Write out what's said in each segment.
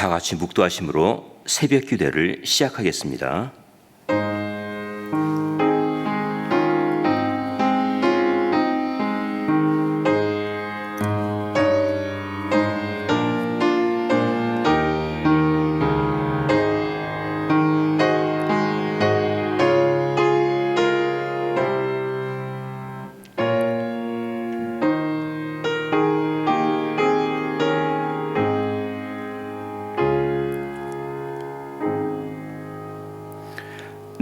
다 같이 묵도하심으로 새벽 기도를 시작하겠습니다.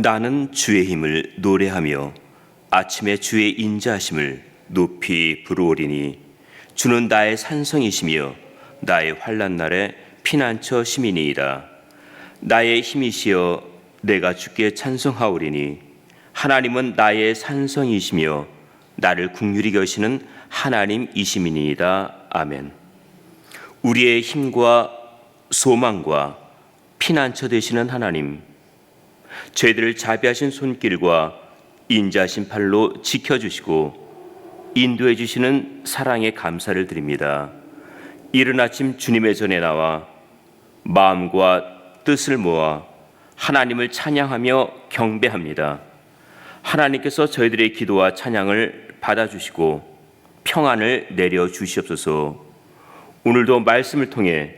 나는 주의 힘을 노래하며 아침에 주의 인자하심을 높이 부르오리니 주는 나의 산성이시며 나의 환난 날에 피난처 시민이니이다. 나의 힘이시여 내가 주께 찬송하오리니 하나님은 나의 산성이시며 나를 긍휼히 여기시는 하나님이시니이다. 아멘. 우리의 힘과 소망과 피난처 되시는 하나님, 저희들을 자비하신 손길과 인자하신 팔로 지켜주시고 인도해 주시는 사랑에 감사를 드립니다. 이른 아침 주님의 전에 나와 마음과 뜻을 모아 하나님을 찬양하며 경배합니다. 하나님께서 저희들의 기도와 찬양을 받아주시고 평안을 내려주시옵소서. 오늘도 말씀을 통해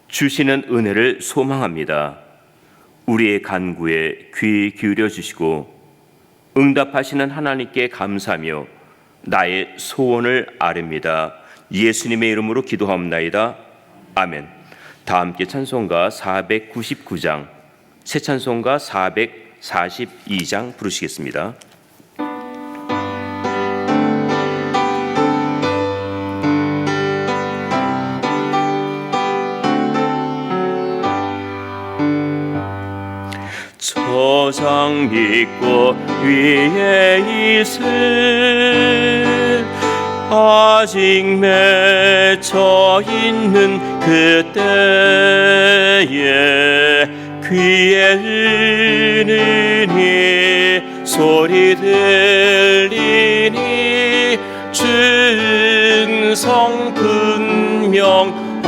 주시는 은혜를 소망합니다. 우리의 간구에 귀 기울여 주시고 응답하시는 하나님께 감사하며 나의 소원을 아뢰니다. 예수님의 이름으로 기도하옵나이다. 아멘. 다 함께 찬송가 499장, 새 찬송가 442장 부르시겠습니다. 저장 믿고 위에 있을 아직 맺혀 있는 그때에 귀에 흐르니 소리 들리니 증성 분명하다.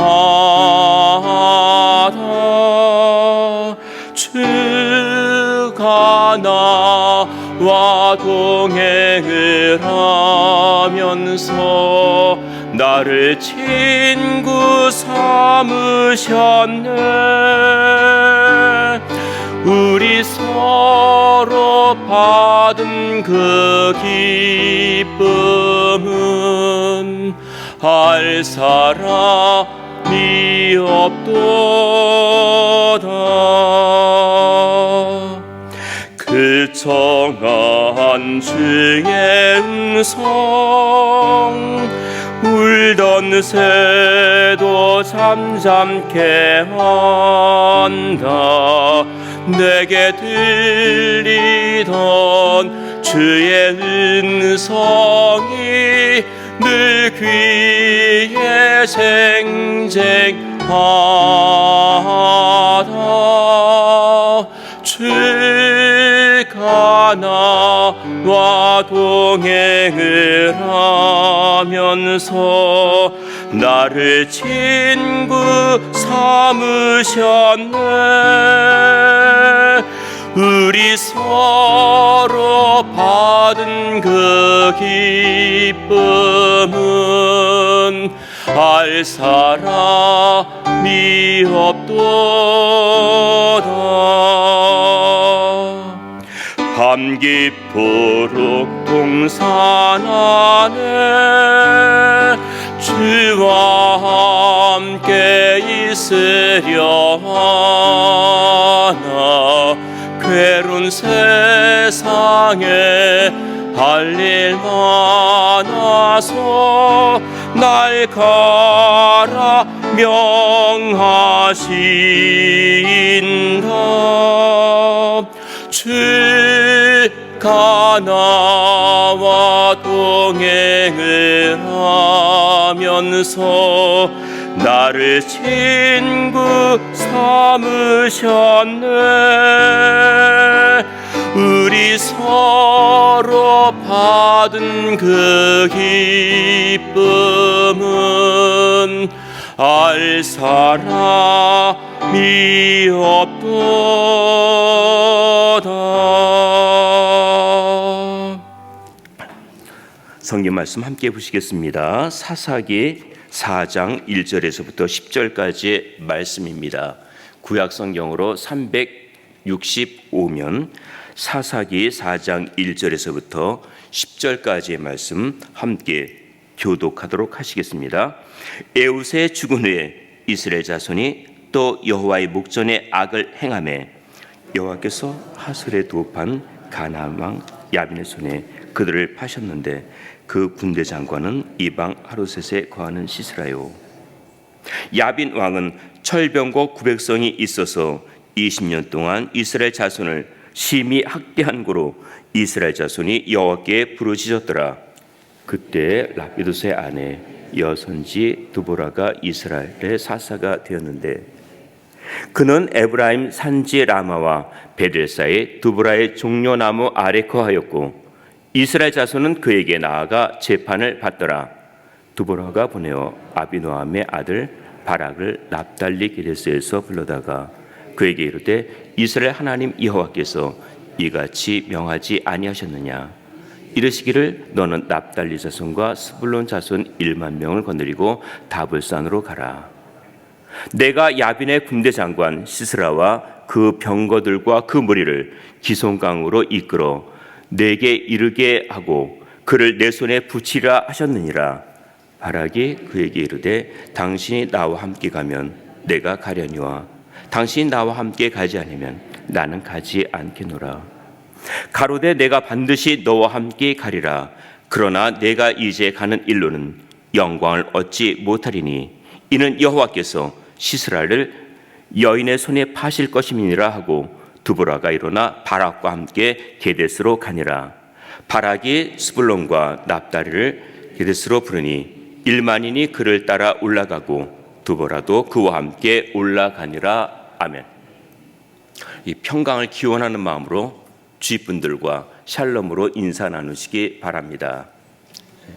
주가 나와 동행을 하면서 나를 친구 삼으셨네. 우리 서로 받은 그 기쁨은 알 사람이 없도다. 그 정한 주의 음성 울던 새도 잠잠케 한다. 내게 들리던 주의 음성이 늘 귀에 생생하다. 주가 나와 동행을 하면서 나를 친구 삼으셨네. 우리 서로 받은 그 기쁨은 알 사람이 없도다. 밤 깊도록 동산 안에 주와 함께 있으려 하나. 괴로운 세상에 할 일 많아서 날 가라 명하신다. 주가 나와 동행을 하면서 나를 친구 삼으셨네. 우리 서로 받은 그 기쁨은 알 사람이 없도다. 성경 말씀 함께 보시겠습니다. 사사기 4장 1절에서부터 10절까지의 말씀입니다. 구약 성경으로 365면 사사기 4장 1절에서부터 10절까지의 말씀 함께 교독하도록 하시겠습니다. 에웃의 죽은 후에 이스라엘 자손이 또 여호와의 목전에 악을 행하매 여호와께서 하솔의 도판 가나안 왕 야빈의 손에 그들을 파셨는데 그 군대 장관은 이방 하루셋에 거하는 시스라요. 야빈 왕은 철병거 900성이 있어서 20년 동안 이스라엘 자손을 심히 학대한 고로 이스라엘 자손이 여호와께 부르짖었더라. 그때 라피도스의 아내 여선지 두보라가 이스라엘의 사사가 되었는데 그는 에브라임 산지 라마와 베델사의 두보라의 종려나무 아래 거하였고 이스라엘 자손은 그에게 나아가 재판을 받더라. 두보라가 보내어 아비노함의 아들 바락을 납달리 게데스에서 불러다가 그에게 이르되 이스라엘 하나님 여호와께서 이같이 명하지 아니하셨느냐. 이르시기를 너는 납달리 자손과 스불론 자손 1만 명을 거느리고 다볼산으로 가라. 내가 야빈의 군대 장관 시스라와 그 병거들과 그 무리를 기송강으로 이끌어 내게 이르게 하고 그를 내 손에 붙이라 하셨느니라. 바락이 그에게 이르되 당신이 나와 함께 가면 내가 가려니와 당신이 나와 함께 가지 않으면 나는 가지 않겠노라. 가로되 내가 반드시 너와 함께 가리라. 그러나 내가 이제 가는 일로는 영광을 얻지 못하리니 이는 여호와께서 시스라를 여인의 손에 파실 것임이니라 하고 두보라가 일어나 바락과 함께 게데스로 가니라. 바락이 스불론과 납달리를 게데스로 부르니 1만인이 그를 따라 올라가고 두보라도 그와 함께 올라가니라. 아멘. 이 평강을 기원하는 마음으로 주위 분들과 샬롬으로 인사 나누시기 바랍니다.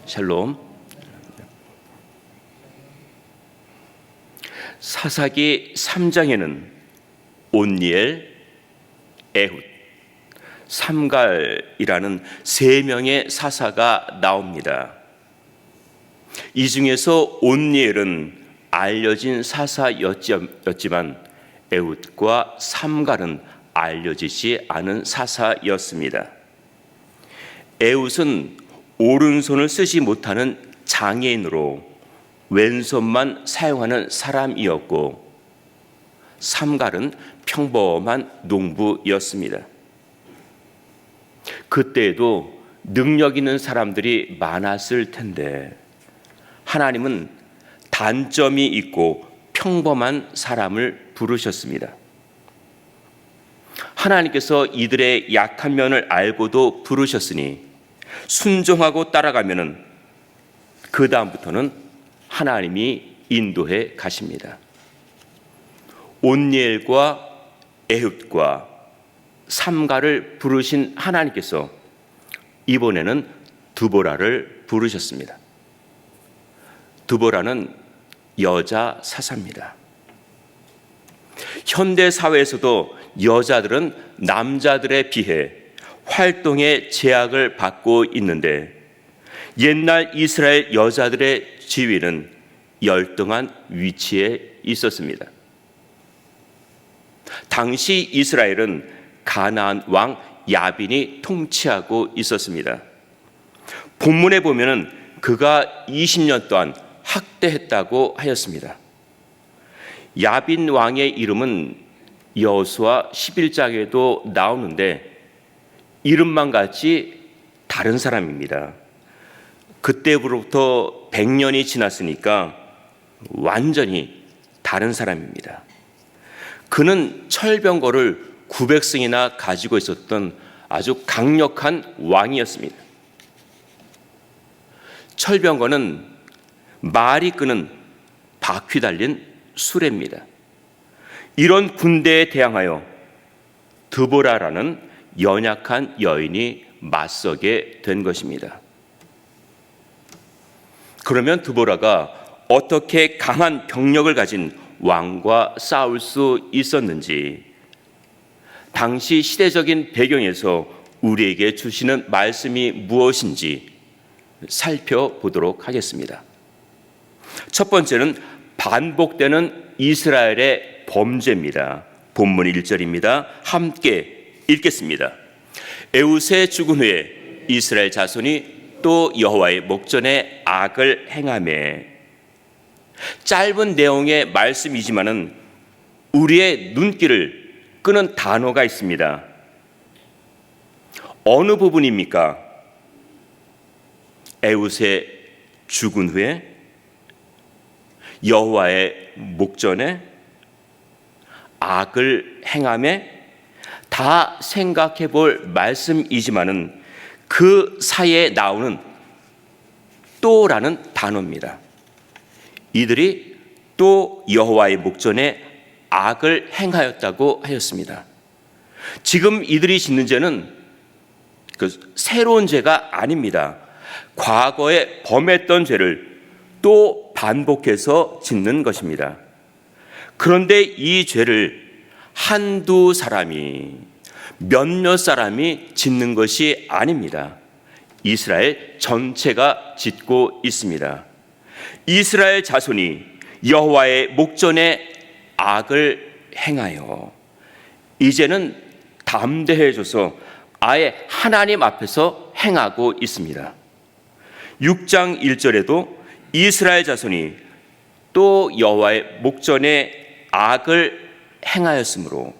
샬롬. 사사기 3장에는 온니엘, 에훗, 삼갈이라는 세 명의 사사가 나옵니다. 이 중에서 온니엘은 알려진 사사였지만 에훗과 삼갈은 알려지지 않은 사사였습니다. 에훗은 오른손을 쓰지 못하는 장애인으로 왼손만 사용하는 사람이었고 삼갈은 평범한 농부였습니다. 그때에도 능력 있는 사람들이 많았을 텐데 하나님은 단점이 있고 평범한 사람을 부르셨습니다. 하나님께서 이들의 약한 면을 알고도 부르셨으니 순종하고 따라가면은 그 다음부터는 하나님이 인도해 가십니다. 온니엘과 에훗과 삼갈을 부르신 하나님께서 이번에는 두보라를 부르셨습니다. 두보라는 여자 사사입니다. 현대 사회에서도 여자들은 남자들에 비해 활동의 제약을 받고 있는데 옛날 이스라엘 여자들의 지위는 열등한 위치에 있었습니다. 당시 이스라엘은 가나안 왕 야빈이 통치하고 있었습니다. 본문에 보면은 그가 20년 동안 학대했다고 하였습니다. 야빈 왕의 이름은 여호수아 11장에도 나오는데 이름만 같이 다른 사람입니다. 그때부터 100년이 지났으니까 완전히 다른 사람입니다. 그는 철병거를 900승이나 가지고 있었던 아주 강력한 왕이었습니다. 철병거는 말이 끄는 바퀴 달린 수레입니다. 이런 군대에 대항하여 드보라라는 연약한 여인이 맞서게 된 것입니다. 그러면 드보라가 어떻게 강한 병력을 가진 왕과 싸울 수 있었는지, 당시 시대적인 배경에서 우리에게 주시는 말씀이 무엇인지 살펴보도록 하겠습니다. 첫 번째는 반복되는 이스라엘의 범죄입니다. 본문 1절입니다. 함께 읽겠습니다. 에웃에 죽은 후에 이스라엘 자손이 또 여호와의 목전에 악을 행하매. 짧은 내용의 말씀이지만은 우리의 눈길을 끄는 단어가 있습니다. 어느 부분입니까? 에웃에 죽은 후에 여호와의 목전에 악을 행하매. 다 생각해 볼 말씀이지만은 그 사이에 나오는 또라는 단어입니다. 이들이 또 여호와의 목전에 악을 행하였다고 하였습니다. 지금 이들이 짓는 죄는 새로운 죄가 아닙니다. 과거에 범했던 죄를 또 반복해서 짓는 것입니다. 그런데 이 죄를 한두 사람이, 몇몇 사람이 짓는 것이 아닙니다. 이스라엘 전체가 짓고 있습니다. 이스라엘 자손이 여호와의 목전에 악을 행하여 이제는 담대해져서 아예 하나님 앞에서 행하고 있습니다. 6장 1절에도 이스라엘 자손이 또 여호와의 목전에 악을 행하였으므로,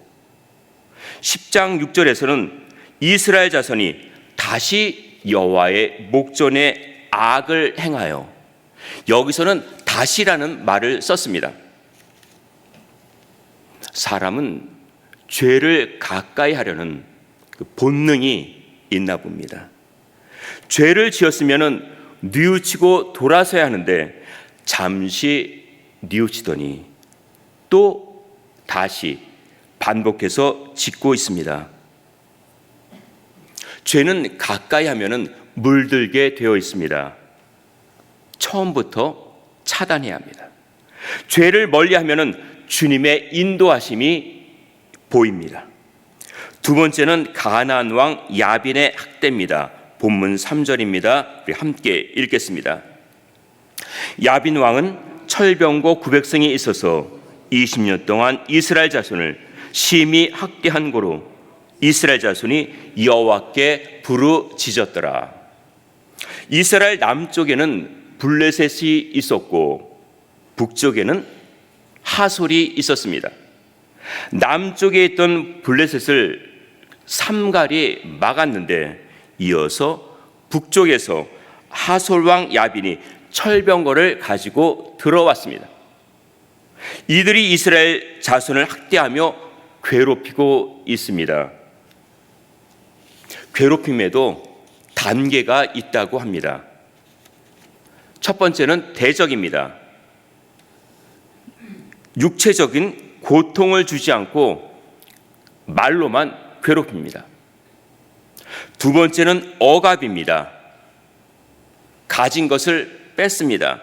10장 6절에서는 이스라엘 자손이 다시 여호와의 목전에 악을 행하여, 여기서는 다시라는 말을 썼습니다. 사람은 죄를 가까이 하려는 그 본능이 있나 봅니다. 죄를 지었으면 뉘우치고 돌아서야 하는데 잠시 뉘우치더니 또 다시 반복해서 짓고 있습니다. 죄는 가까이 하면은 물들게 되어 있습니다. 처음부터 차단해야 합니다. 죄를 멀리 하면은 주님의 인도하심이 보입니다. 두 번째는 가나안 왕 야빈의 학대입니다. 본문 3절입니다. 우리 함께 읽겠습니다. 야빈 왕은 철병고 900성이 있어서 20년 동안 이스라엘 자손을 심히 학대한 고로 이스라엘 자손이 여호와께 부르짖었더라. 이스라엘 남쪽에는 블레셋이 있었고 북쪽에는 하솔이 있었습니다. 남쪽에 있던 블레셋을 삼갈이 막았는데 이어서 북쪽에서 하솔 왕 야빈이 철병거를 가지고 들어왔습니다. 이들이 이스라엘 자손을 학대하며 괴롭히고 있습니다. 괴롭힘에도 단계가 있다고 합니다. 첫 번째는 대적입니다. 육체적인 고통을 주지 않고 말로만 괴롭힙니다. 두 번째는 억압입니다. 가진 것을 뺐습니다.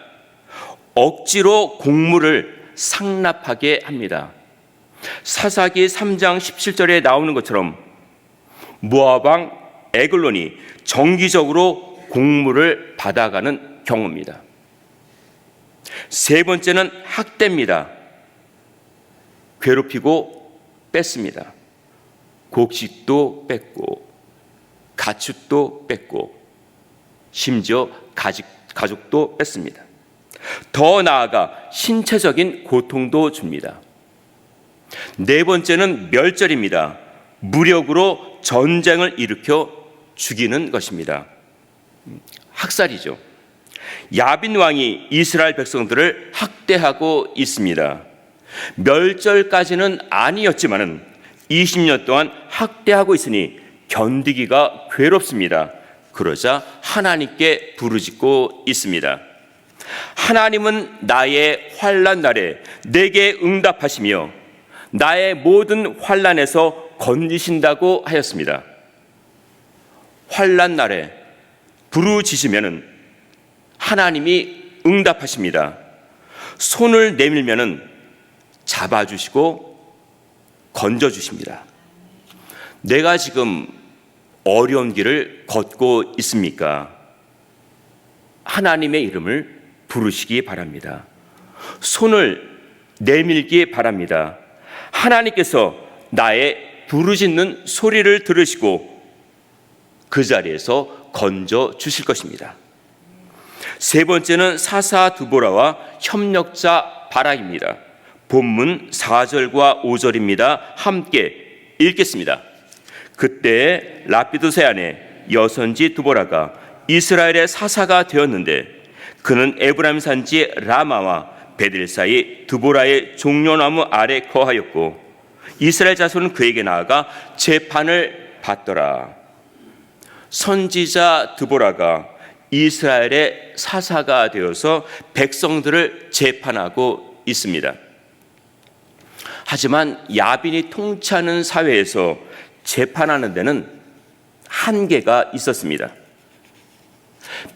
억지로 곡물을 상납하게 합니다. 사사기 3장 17절에 나오는 것처럼 모압 왕 에글론이 정기적으로 곡물을 받아가는 경우입니다. 세 번째는 학대입니다. 괴롭히고 뺐습니다. 곡식도 뺐고 가축도 뺐고 심지어 가족도 뺐습니다. 더 나아가 신체적인 고통도 줍니다. 네 번째는 멸절입니다. 무력으로 전쟁을 일으켜 죽이는 것입니다. 학살이죠. 야빈 왕이 이스라엘 백성들을 학대하고 있습니다. 멸절까지는 아니었지만은 20년 동안 학대하고 있으니 견디기가 괴롭습니다. 그러자 하나님께 부르짖고 있습니다. 하나님은 나의 환난 날에 내게 응답하시며 나의 모든 환난에서 건지신다고 하였습니다. 환난 날에 부르짖으면은 하나님이 응답하십니다. 손을 내밀면은 잡아주시고 건져주십니다. 내가 지금 어려운 길을 걷고 있습니까? 하나님의 이름을 부르시기 바랍니다. 손을 내밀기 바랍니다. 하나님께서 나의 부르짖는 소리를 들으시고 그 자리에서 건져 주실 것입니다. 세 번째는 사사 드보라와 협력자 바락입니다. 본문 4절과 5절입니다. 함께 읽겠습니다. 그때 라피도세 아내 여선지 드보라가 이스라엘의 사사가 되었는데 그는 에브라임 산지 라마와 베델 사이 드보라의 종려나무 아래 거하였고 이스라엘 자손은 그에게 나아가 재판을 받더라. 선지자 드보라가 이스라엘의 사사가 되어서 백성들을 재판하고 있습니다. 하지만 야빈이 통치하는 사회에서 재판하는 데는 한계가 있었습니다.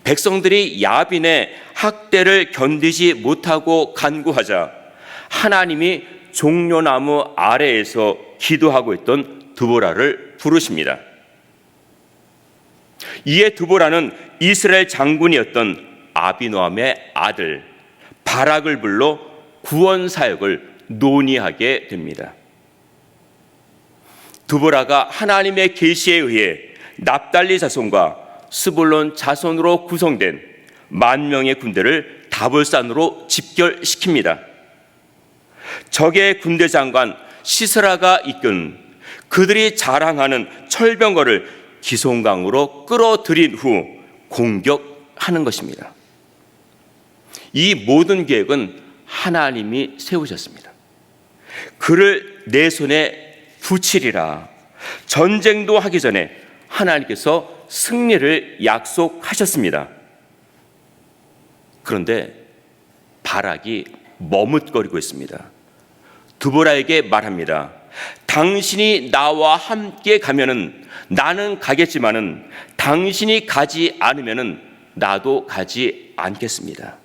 백성들이 야빈의 학대를 견디지 못하고 간구하자 하나님이 종려나무 아래에서 기도하고 있던 드보라를 부르십니다. 이에 드보라는 이스라엘 장군이었던 아비노함의 아들 바락을 불러 구원 사역을 논의하게 됩니다. 드보라가 하나님의 계시에 의해 납달리 자손과 스불론 자손으로 구성된 10,000명의 군대를 다볼산으로 집결시킵니다. 적의 군대 장관 시스라가 이끈 그들이 자랑하는 철병거를 기송강으로 끌어들인 후 공격하는 것입니다. 이 모든 계획은 하나님이 세우셨습니다. 그를 내 손에 붙이리라. 전쟁도 하기 전에 하나님께서 승리를 약속하셨습니다. 그런데 바락이 머뭇거리고 있습니다. 드보라에게 말합니다. 당신이 나와 함께 가면은 나는 가겠지만은 당신이 가지 않으면은 나도 가지 않겠습니다.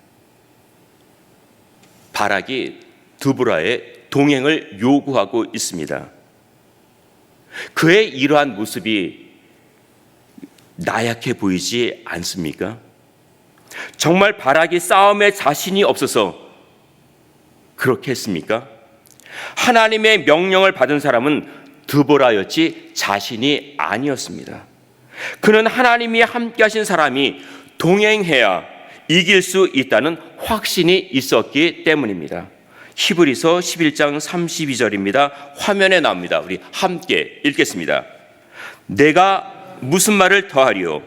바락이 드보라의 동행을 요구하고 있습니다. 그의 이러한 모습이 나약해 보이지 않습니까? 정말 바락이 싸움에 자신이 없어서 그렇게 했습니까? 하나님의 명령을 받은 사람은 드보라였지 자신이 아니었습니다. 그는 하나님이 함께 하신 사람이 동행해야 이길 수 있다는 확신이 있었기 때문입니다. 히브리서 11장 32절입니다. 화면에 나옵니다. 우리 함께 읽겠습니다. 내가 무슨 말을 더하리요?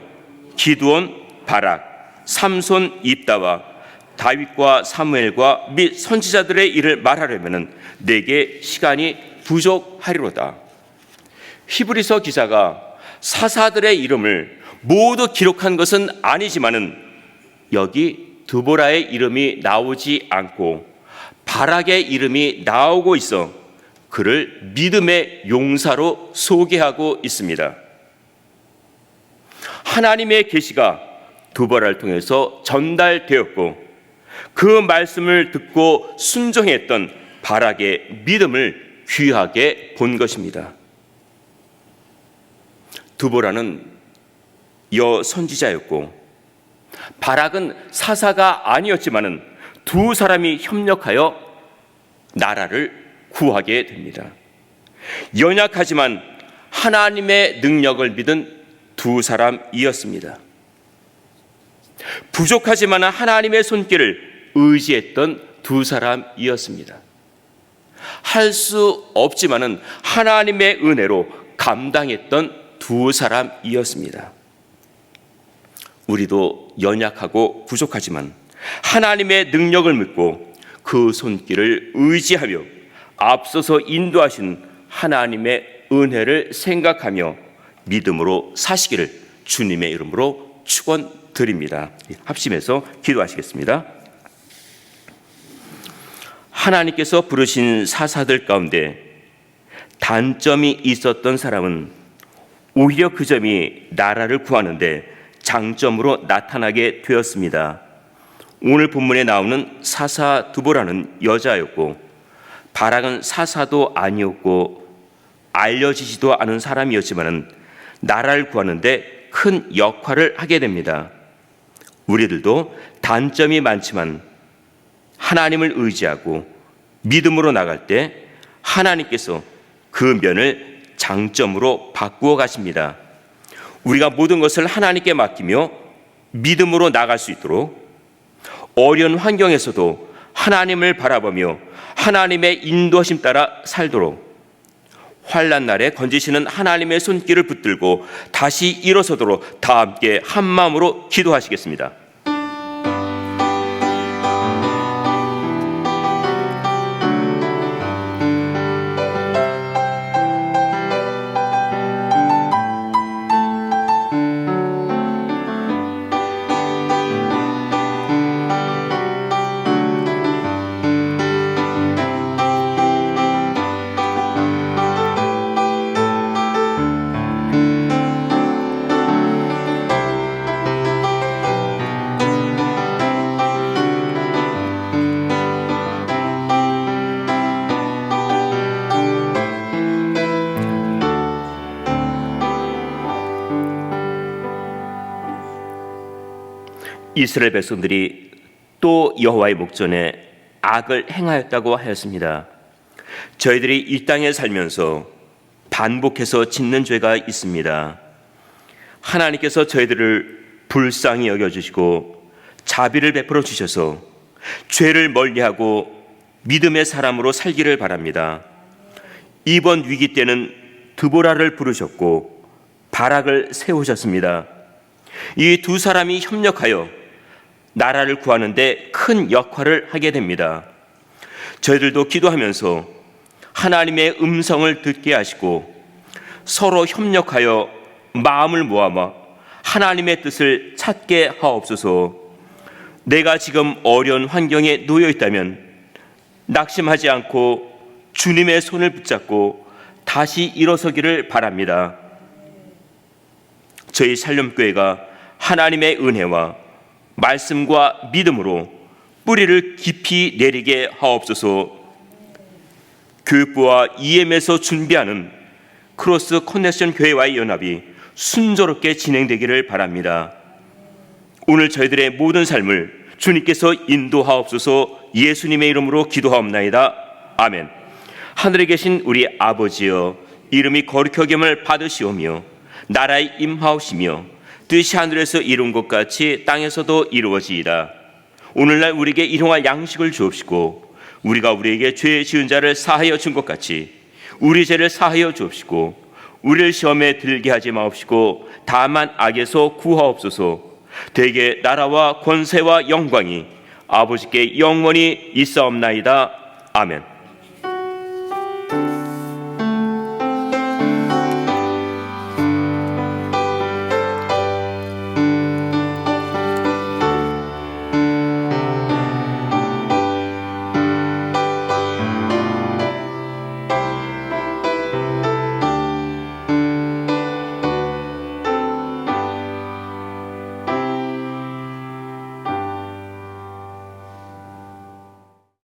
기드온, 바락, 삼손, 입다와 다윗과 사무엘과 및 선지자들의 일을 말하려면 내게 시간이 부족하리로다. 히브리서 기자가 사사들의 이름을 모두 기록한 것은 아니지만은 여기 드보라의 이름이 나오지 않고 바락의 이름이 나오고 있어 그를 믿음의 용사로 소개하고 있습니다. 하나님의 계시가 드보라를 통해서 전달되었고 그 말씀을 듣고 순종했던 바락의 믿음을 귀하게 본 것입니다. 드보라는 여선지자였고 바락은 사사가 아니었지만은 두 사람이 협력하여 나라를 구하게 됩니다. 연약하지만 하나님의 능력을 믿은 두 사람이었습니다. 부족하지만 하나님의 손길을 의지했던 두 사람이었습니다. 할 수 없지만은 하나님의 은혜로 감당했던 두 사람이었습니다. 우리도 연약하고 부족하지만 하나님의 능력을 믿고 그 손길을 의지하며 앞서서 인도하신 하나님의 은혜를 생각하며 믿음으로 사시기를 주님의 이름으로 축원드립니다. 합심해서 기도하시겠습니다. 하나님께서 부르신 사사들 가운데 단점이 있었던 사람은 오히려 그 점이 나라를 구하는데 장점으로 나타나게 되었습니다. 오늘 본문에 나오는 사사 드보라는 여자였고 바락은 사사도 아니었고 알려지지도 않은 사람이었지만 나라를 구하는데 큰 역할을 하게 됩니다. 우리들도 단점이 많지만 하나님을 의지하고 믿음으로 나갈 때 하나님께서 그 면을 장점으로 바꾸어 가십니다. 우리가 모든 것을 하나님께 맡기며 믿음으로 나갈 수 있도록 어려운 환경에서도 하나님을 바라보며 하나님의 인도하심 따라 살도록 환난 날에 건지시는 하나님의 손길을 붙들고 다시 일어서도록 다 함께 한 마음으로 기도하시겠습니다. 이스라엘 백성들이 또 여호와의 목전에 악을 행하였다고 하였습니다. 저희들이 이 땅에 살면서 반복해서 짓는 죄가 있습니다. 하나님께서 저희들을 불쌍히 여겨주시고 자비를 베풀어 주셔서 죄를 멀리하고 믿음의 사람으로 살기를 바랍니다. 이번 위기 때는 드보라를 부르셨고 바락을 세우셨습니다. 이 두 사람이 협력하여 나라를 구하는데 큰 역할을 하게 됩니다. 저희들도 기도하면서 하나님의 음성을 듣게 하시고 서로 협력하여 마음을 모아 하나님의 뜻을 찾게 하옵소서. 내가 지금 어려운 환경에 놓여 있다면 낙심하지 않고 주님의 손을 붙잡고 다시 일어서기를 바랍니다. 저희 샬롬교회가 하나님의 은혜와 말씀과 믿음으로 뿌리를 깊이 내리게 하옵소서. 교육부와 EM에서 준비하는 크로스 커넥션 교회와의 연합이 순조롭게 진행되기를 바랍니다. 오늘 저희들의 모든 삶을 주님께서 인도하옵소서. 예수님의 이름으로 기도하옵나이다. 아멘. 하늘에 계신 우리 아버지여, 이름이 거룩히 여김을 받으시오며 나라에 임하옵시며 뜻이 하늘에서 이룬 것 같이 땅에서도 이루어지이다. 오늘날 우리에게 일용할 양식을 주옵시고 우리가 우리에게 죄 지은 자를 사하여 준 것 같이 우리 죄를 사하여 주옵시고 우리를 시험에 들게 하지 마옵시고 다만 악에서 구하옵소서. 대개 나라와 권세와 영광이 아버지께 영원히 있사옵나이다. 아멘.